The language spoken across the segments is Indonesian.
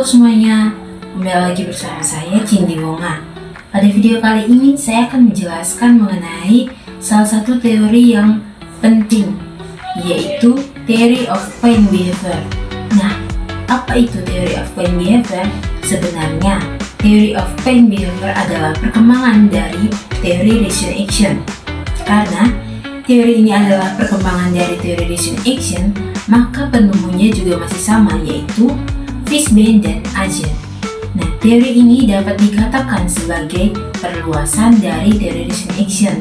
semuanya, kembali lagi bersama saya Cindy Wonga. Pada video kali ini saya akan menjelaskan mengenai salah satu teori yang penting, yaitu Theory of Pain Behavior. Nah, apa itu Theory of Pain Behavior? Sebenarnya, Theory of Pain Behavior adalah perkembangan dari teori Reason Action. Karena teori ini adalah perkembangan dari teori Reason Action, maka penemunya juga masih sama, yaitu Fishbane dan Agent. Nah, teori ini dapat dikatakan sebagai perluasan dari teori Reason Action.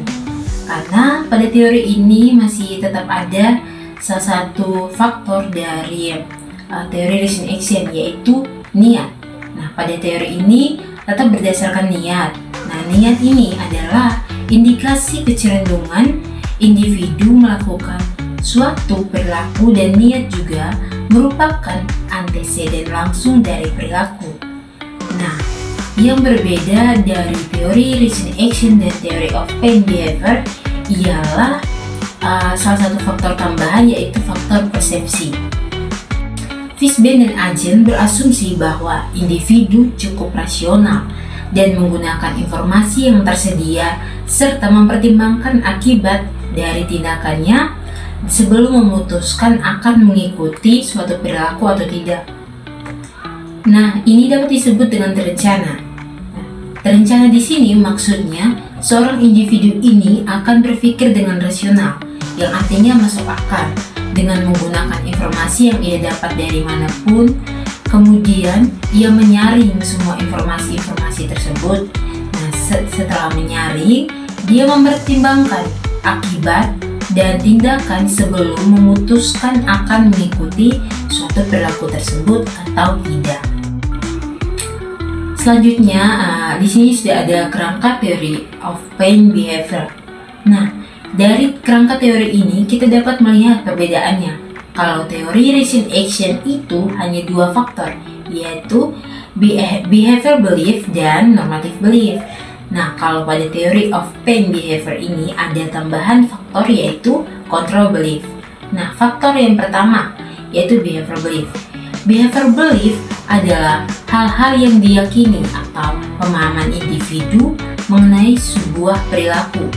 Karena pada teori ini masih tetap ada salah satu faktor dari teori Reason Action, yaitu niat. Nah, pada teori ini tetap berdasarkan niat. Nah, niat ini adalah indikasi kecenderungan individu melakukan suatu perilaku, dan niat juga merupakan anteseden langsung dari perilaku. Nah, yang berbeda dari teori Reason Action dan Theory of Pain Behavior ialah salah satu faktor tambahan, yaitu faktor persepsi. Fishbane dan Agent berasumsi bahwa individu cukup rasional dan menggunakan informasi yang tersedia serta mempertimbangkan akibat dari tindakannya sebelum memutuskan akan mengikuti suatu perilaku atau tidak. Nah, ini dapat disebut dengan terencana. Terencana di sini maksudnya seorang individu ini akan berpikir dengan rasional, yang artinya masuk akal, dengan menggunakan informasi yang ia dapat dari manapun. Kemudian ia menyaring semua informasi-informasi tersebut. Nah, setelah menyaring, dia mempertimbangkan akibat dan tindakan sebelum memutuskan akan mengikuti suatu perilaku tersebut atau tidak. Selanjutnya, di sini sudah ada kerangka Theory of Pain Behavior. Nah, dari kerangka teori ini kita dapat melihat perbedaannya. Kalau teori Reason Action itu hanya dua faktor, yaitu behavior belief dan normative belief. Nah, kalau pada Theory of Pain Behavior ini ada tambahan faktor, yaitu control belief. Nah, faktor yang pertama yaitu behavior belief. Behavior belief adalah hal-hal yang diyakini atau pemahaman individu mengenai sebuah perilaku.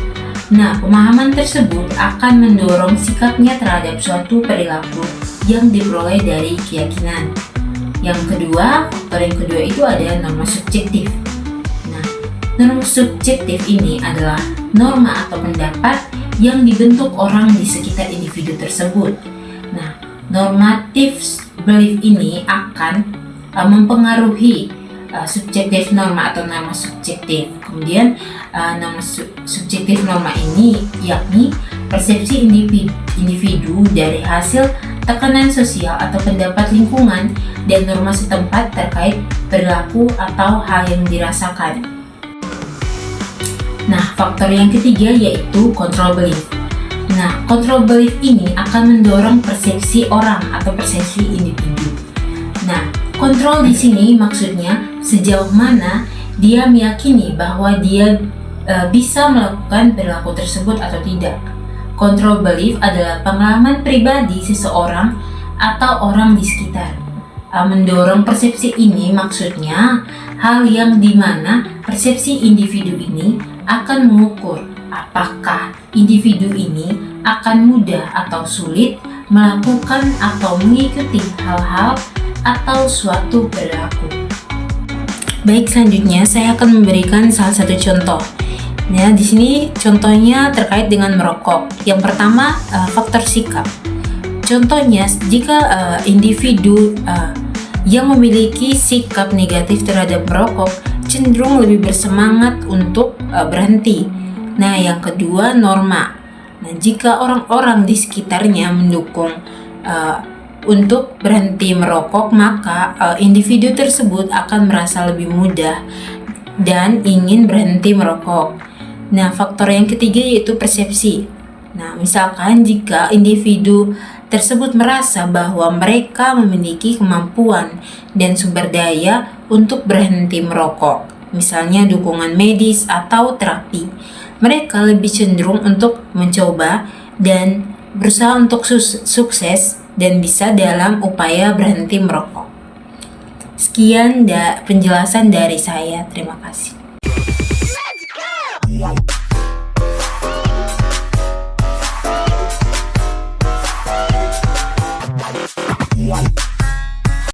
Nah, pemahaman tersebut akan mendorong sikapnya terhadap suatu perilaku yang diperoleh dari keyakinan. Yang kedua, faktor yang kedua itu ada norma subjektif. Norma subjektif ini adalah norma atau pendapat yang dibentuk orang di sekitar individu tersebut. Nah, normative belief ini akan mempengaruhi subjektif norma atau norma subjektif. Kemudian norma subjektif norma ini yakni persepsi individu dari hasil tekanan sosial atau pendapat lingkungan dan norma setempat terkait perilaku atau hal yang dirasakan. Nah, faktor yang ketiga yaitu control belief. Nah, control belief ini akan mendorong persepsi orang atau persepsi individu. Nah, kontrol di sini maksudnya sejauh mana dia meyakini bahwa dia bisa melakukan perilaku tersebut atau tidak. Control belief adalah pengalaman pribadi seseorang atau orang di sekitar. Mendorong persepsi ini maksudnya hal yang dimana persepsi individu ini akan mengukur apakah individu ini akan mudah atau sulit melakukan atau mengikuti hal-hal atau suatu perilaku. Baik, selanjutnya saya akan memberikan salah satu contoh. Ya, di sini contohnya terkait dengan merokok. Yang pertama, faktor sikap. Contohnya, jika individu yang memiliki sikap negatif terhadap merokok cenderung lebih bersemangat untuk berhenti. Nah, yang kedua, norma. Nah, jika orang-orang di sekitarnya mendukung untuk berhenti merokok, maka individu tersebut akan merasa lebih mudah dan ingin berhenti merokok. Nah, faktor yang ketiga yaitu persepsi. Nah, misalkan jika individu tersebut merasa bahwa mereka memiliki kemampuan dan sumber daya untuk berhenti merokok, misalnya dukungan medis atau terapi, mereka lebih cenderung untuk mencoba dan berusaha untuk sukses dan bisa dalam upaya berhenti merokok. Sekian penjelasan dari saya. Terima kasih.